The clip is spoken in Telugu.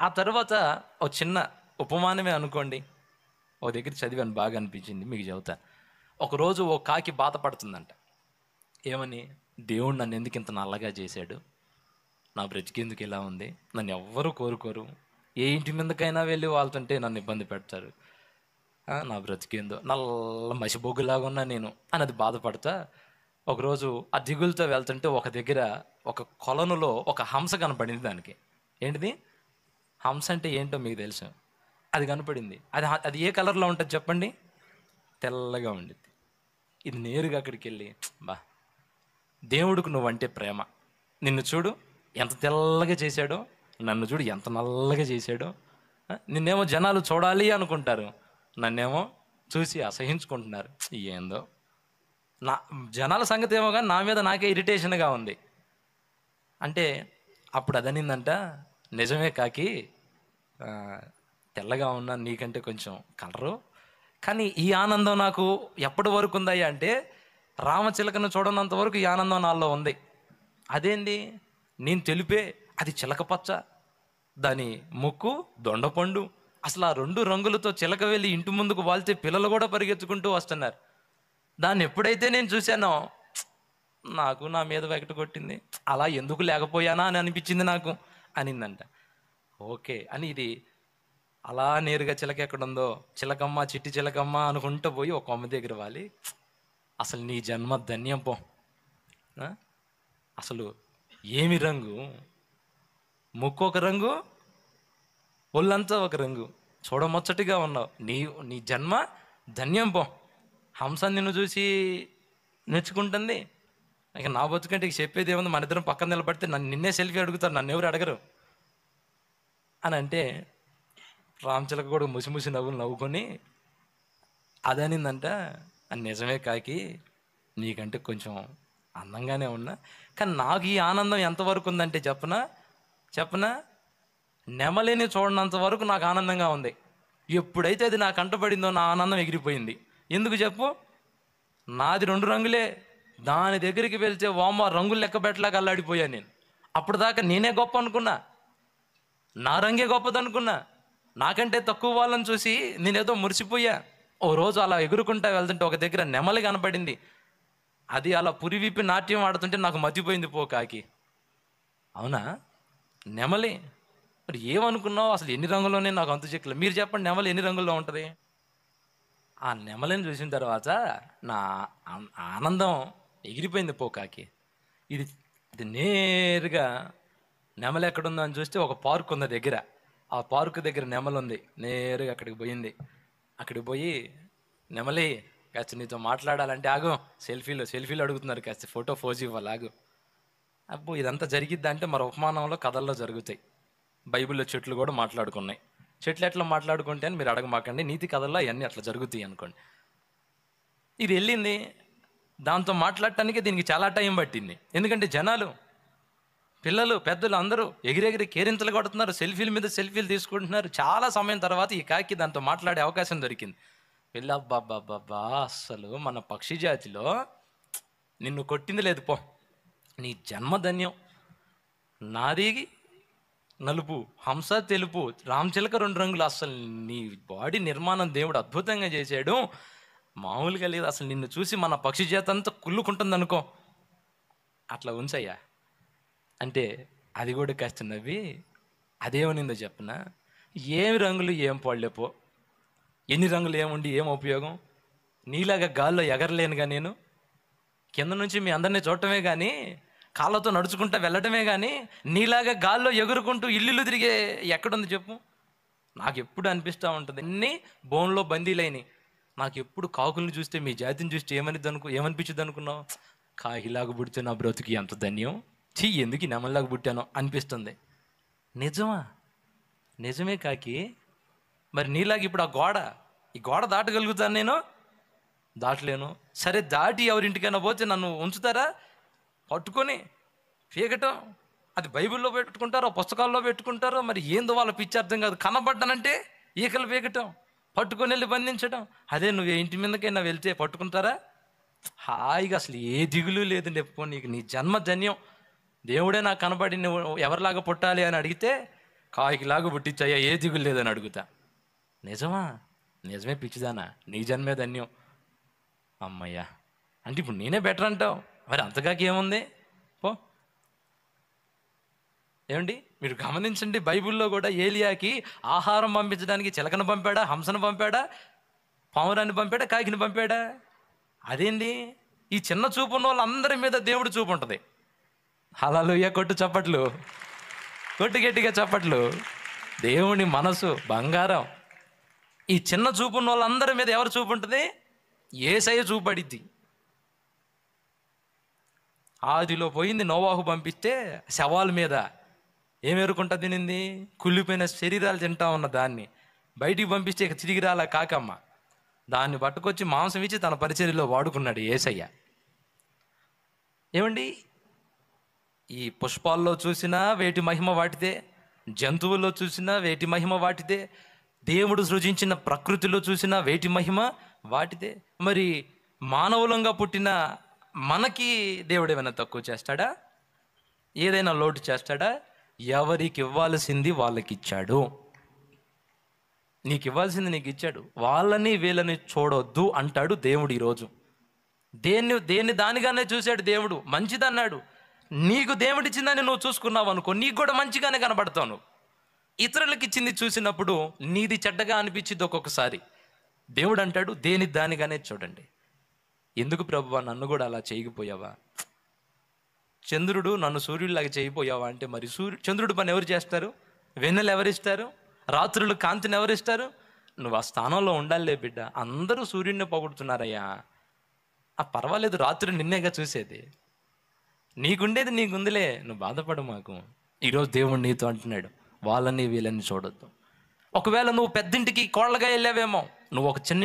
ఆ తర్వాత ఒక చిన్న ఉపమానమే అనుకోండి, ఒక దగ్గర చదివాను, బాగా అనిపించింది, మీకు చెబుతా. ఒకరోజు ఓ కాకి బాధపడుతుందంట. ఏమని? దేవుడు నన్ను ఎందుకు ఇంత నల్లగా చేశాడు, నా బ్రతికేందుకు ఇలా ఉంది, నన్ను ఎవ్వరూ కోరుకోరు, ఏ ఇంటి మీదకైనా వెళ్ళి వాళ్ళతుంటే నన్ను ఇబ్బంది పెడతారు, నా బ్రతికేందో నల్ల మసిబొగ్గులాగా ఉన్నా నేను అని అది బాధపడతా. ఒకరోజు ఆ దిగులతో వెళ్తుంటే ఒక దగ్గర ఒక కొలనులో ఒక హంస కనపడింది దానికి. ఏంటిది? హంస అంటే ఏంటో మీకు తెలుసు. అది కనపడింది. అది అది ఏ కలర్లో ఉంటుంది చెప్పండి? తెల్లగా ఉండిద్ది. ఇది నేరుగా అక్కడికి వెళ్ళి, బా, దేవుడికి నువ్వంటే ప్రేమ, నిన్ను చూడు ఎంత తెల్లగా చేశాడో, నన్ను చూడు ఎంత నల్లగా చేశాడో. నిన్నేమో జనాలు చూడాలి అనుకుంటారు, నన్నేమో చూసి అసహించుకుంటున్నారు. ఏందో నా జనాల సంగతి ఏమో కానీ నా మీద నాకే ఇరిటేషన్గా ఉంది అంటే, అప్పుడు అదనిందంట, నిజమే కాకి, ఆ, తెల్లగా ఉన్నా నీకంటే కొంచెం కలరు, కానీ ఈ ఆనందం నాకు ఎప్పటి వరకు ఉందయ్యా అంటే, రామచిలకను చూడనంత వరకు ఈ ఆనందం నాలో ఉంది. అదేంది? నేను తెలిపే, అది చిలకపచ్చ, దాని ముక్కు దొండపండు. అసలు ఆ రెండు రంగులతో చిలక వెళ్ళి ఇంటి ముందుకు వాళ్తే పిల్లలు కూడా పరిగెత్తుకుంటూ వస్తున్నారు. దాన్ని ఎప్పుడైతే నేను చూశానో నాకు నా మీద వెగట కొట్టింది. అలా ఎందుకు లేకపోయానా అని అనిపించింది నాకు అనిందంట. ఓకే అని ఇది అలా నేరుగా చిలక ఎక్కడుందో, చిలకమ్మ చిట్టి చిలకమ్మ అనుకుంటూ పోయి ఒక కొమ్మ దగ్గర వాలి, అసలు నీ జన్మ ధన్యం పో, అసలు ఏమి రంగు, ముక్కు ఒక రంగు, ఒళ్ళంతా ఒక రంగు, చూడముచ్చటిగా ఉన్నావు, నీ జన్మ ధన్యం పో. హంస నిన్ను చూసి నేర్చుకుంటుంది. ఇక నా బతుకంటే ఇక చెప్పేది ఏముంది, మన ఇద్దరం పక్కన నిలబడితే నిన్నే సెల్ఫీ అడుగుతారు, నన్ను ఎవరు అడగరు అని అంటే, రామచిలక కూడా ముసిముసి నవ్వులు నవ్వుకొని అదనిందంట, అది నిజమే కాకి, నీకంటే కొంచెం అందంగానే ఉన్నా, కానీ నాకు ఈ ఆనందం ఎంతవరకు ఉందంటే చెప్పనా నెమలిని చూడనంత వరకు నాకు ఆనందంగా ఉంది. ఎప్పుడైతే అది నా కంటపడిందో నా ఆనందం ఎగిరిపోయింది. ఎందుకు చెప్పు? నాది రెండు రంగులే, దాని దగ్గరికి వెళ్తే వామ రంగులు లెక్క పెట్టలాగా అల్లాడిపోయాను నేను. అప్పుడు దాకా నేనే గొప్ప అనుకున్నా, నా రంగే గొప్పదనుకున్నా, నాకంటే తక్కువ వాళ్ళని చూసి నేనేదో మురిసిపోయా. ఓ రోజు అలా ఎగురుకుంటా వెళ్తుంటే ఒక దగ్గర నెమలి కనపడింది. అది అలా పురి విప్పి నాట్యం ఆడుతుంటే నాకు మతిపోయింది పో కాకి. అవునా, నెమలి మరి ఏమనుకున్నావు? అసలు ఎన్ని రంగుల్లోనే నాకు అంతు చెక్కలేదు. మీరు చెప్పండి, నెమలి ఎన్ని రంగుల్లో ఉంటుంది? ఆ నెమలిని చూసిన తర్వాత నా ఆనందం ఎగిరిపోయింది పో కాకి. ఇది ఇది నేరుగా నెమలి ఎక్కడుందో అని చూస్తే ఒక పార్క్ ఉంది దగ్గర. ఆ పార్క్ దగ్గర నెమలి ఉంది. నేరుగా అక్కడికి పోయింది. అక్కడికి పోయి, నెమలి కాస్త నీతో మాట్లాడాలంటే, ఆగు, సెల్ఫీలు అడుగుతున్నారు, కాస్త ఫోటో ఫోజ్ ఇవ్వాలి, ఆగు. అబ్బో, ఇదంతా జరిగిద్దా అంటే మరి ఉపమానంలో కథల్లో జరుగుతాయి. బైబిల్లో చెట్లు కూడా మాట్లాడుకున్నాయి. చెట్లు ఎట్లా మాట్లాడుకుంటే అని మీరు అడగమాకండి, నీతి కథల్లో అవన్నీ అట్లా జరుగుతాయి అనుకోండి. ఇది వెళ్ళింది, దాంతో మాట్లాడటానికి దీనికి చాలా టైం పట్టింది. ఎందుకంటే జనాలు, పిల్లలు, పెద్దలు అందరూ ఎగిరెగిరి కేరింతలు కొడుతున్నారు, సెల్ఫీల మీద సెల్ఫీలు తీసుకుంటున్నారు. చాలా సమయం తర్వాత ఈ కాకి దాంతో మాట్లాడే అవకాశం దొరికింది. పిల్లబ్బాబ్బాబ్బా, అస్సలు మన పక్షి జాతిలో నిన్ను కొట్టింది లేదు పో, నీ జన్మధన్యం. నాది నలుపు, హంస తెలుపు, రామచిలక రెండు రంగులు. అసలు నీ బాడీ నిర్మాణం దేవుడు అద్భుతంగా చేశాడు, మామూలుగా లేదు. అసలు నిన్ను చూసి మన పక్షి జాతి అంతా కుళ్ళుకుంటుంది అనుకో. అట్లా ఉంచయ్యా అంటే అది కూడా కాస్త నవ్వి అదేమనిందో చెప్పనా, ఏమి రంగులు ఏం పడలేపో, ఎన్ని రంగులు ఏముండి ఏం ఉపయోగం, నీలాగా గాల్లో ఎగరలేనుగా నేను, కింద నుంచి మీ అందరినీ చూడటమే కానీ, కాళ్ళతో నడుచుకుంటూ వెళ్ళటమే కానీ, నీలాగా గాల్లో ఎగురుకుంటూ ఇల్లు తిరిగే ఎక్కడుంది చెప్పు. నాకు ఎప్పుడు అనిపిస్తూ ఉంటుంది, అన్నీ బోన్లో బందీలైనవి. నాకు ఎప్పుడు కాకుల్ని చూస్తే, మీ జాతిని చూస్తే ఏమనిపించదు అనుకున్నావు? కాకిలాగా పుడితే నా బ్రతుకి ఎంత ధన్యం, ఎందుకు నెమల్లాగా పుట్టానో అనిపిస్తుంది. నిజమా? నిజమే కాకి. మరి నీలాగా ఇప్పుడు ఈ గోడ దాటగలుగుతాను నేను? దాటలేను. సరే, దాటి ఎవరింటికైనా పోతే నన్ను ఉంచుతారా? పట్టుకొని పీకటం, అది బైబిల్లో పెట్టుకుంటారో పుస్తకాల్లో పెట్టుకుంటారో మరి ఏందో వాళ్ళ పిచ్చి అర్థం కాదు. కనబడ్డానంటే ఈకలు పీకటం, పట్టుకొని వెళ్ళి బంధించడం. అదే నువ్వు ఇంటి మీదకైనా వెళ్తే పట్టుకుంటారా? హాయిగా అసలు ఏ దిగులు లేదండి. ఎప్పుడు నీకు నీ జన్మ ధన్యం, దేవుడే నాకు కనబడి నువ్వు ఎవరిలాగా పుట్టాలి అని అడిగితే కాకిలాగా పుట్టించాయా, ఏ దిగులు లేదని అడుగుతా. నిజమా? నిజమే పిచ్చిదానా, నీ జన్మే ధన్యం. అమ్మయ్యా, అంటే ఇప్పుడు నేనే బెటర్ అంటావు, మరి అంతకాకి ఏముంది పో. ఏమండి మీరు గమనించండి, బైబిల్లో కూడా ఏలియాకి ఆహారం పంపించడానికి చిలకను పంపాడా, హంసను పంపాడా, పావురాన్ని పంపాడా, కాకిని పంపాడా? అదేంటి, ఈ చిన్న చూపు ఉన్న వాళ్ళందరి మీద దేవుడు చూపు ఉంటుంది. హల్లెలూయా, కొట్టు చప్పట్లు, కొట్టు గట్టిగా చప్పట్లు. దేవుని మనసు బంగారం. ఈ చిన్న చూపు ఉన్న వాళ్ళందరి మీద ఎవరు చూపు ఉంటుంది? యేసయ్య చూపడిద్ది. ఆదిలో పోయింది నోవాహు పంపిస్తే శవాల మీద ఏం ఎరుకుంటా తినింది? కుళ్ళిపోయిన శరీరాలు తింటా ఉన్న దాన్ని బయటికి పంపిస్తే ఇక తిరిగి రాలా కాకమ్మ. దాన్ని పట్టుకొచ్చి మాంసం ఇచ్చి తన పరిచర్యలో వాడుకున్నాడు యేసయ్య. ఏమండి, ఈ పుష్పాల్లో చూసినా వేటి మహిమ వాటిదే, జంతువుల్లో చూసినా వేటి మహిమ వాటిదే, దేవుడు సృజించిన ప్రకృతిలో చూసినా వేటి మహిమ వాటిదే. మరి మానవులంగా పుట్టిన మనకి దేవుడు ఏమైనా తక్కువ చేస్తాడా? ఏదైనా లోటు చేస్తాడా? ఎవరికి ఇవ్వాల్సింది వాళ్ళకి ఇచ్చాడు. నీకు ఇవ్వాల్సింది నీకు ఇచ్చాడు. వాళ్ళని వీళ్ళని చూడొద్దు అంటాడు దేవుడు ఈరోజు. దేన్ని దానిగానే చూశాడు దేవుడు, మంచిదన్నాడు. నీకు దేవుడిచ్చిందని నువ్వు చూసుకున్నావు అనుకో, నీకు కూడా మంచిగానే కనబడతావు. నువ్వు ఇతరులకు ఇచ్చింది చూసినప్పుడు నీది చెడ్డగా అనిపించింది ఒక్కొక్కసారి. దేవుడు అంటాడు దేని దానిగానే చూడండి. ఎందుకు ప్రభువా నన్ను కూడా అలా చేయకపోయావా? చంద్రుడు నన్ను సూర్యుడిలాగా చేయకపోయావా అంటే, మరి చంద్రుడి పని ఎవరు చేస్తారు? వెన్నెలు ఎవరిస్తారు? రాత్రులు కాంతిని ఎవరిస్తారు? నువ్వు ఆ స్థానంలో ఉండాలే బిడ్డ. అందరూ సూర్యుడిని పొగుడుతున్నారయ్యా, పర్వాలేదు, రాత్రి నిన్నేగా చూసేది, నీకుండేది నీకుందిలే, నువ్వు బాధపడు మాకు. ఈరోజు దేవుడు నీతో అంటున్నాడు వాళ్ళని వీళ్ళని చూడొద్దు. ఒకవేళ నువ్వు పెద్దింటికి కోళ్ళగా వెళ్ళావేమో, నువ్వు ఒక చిన్న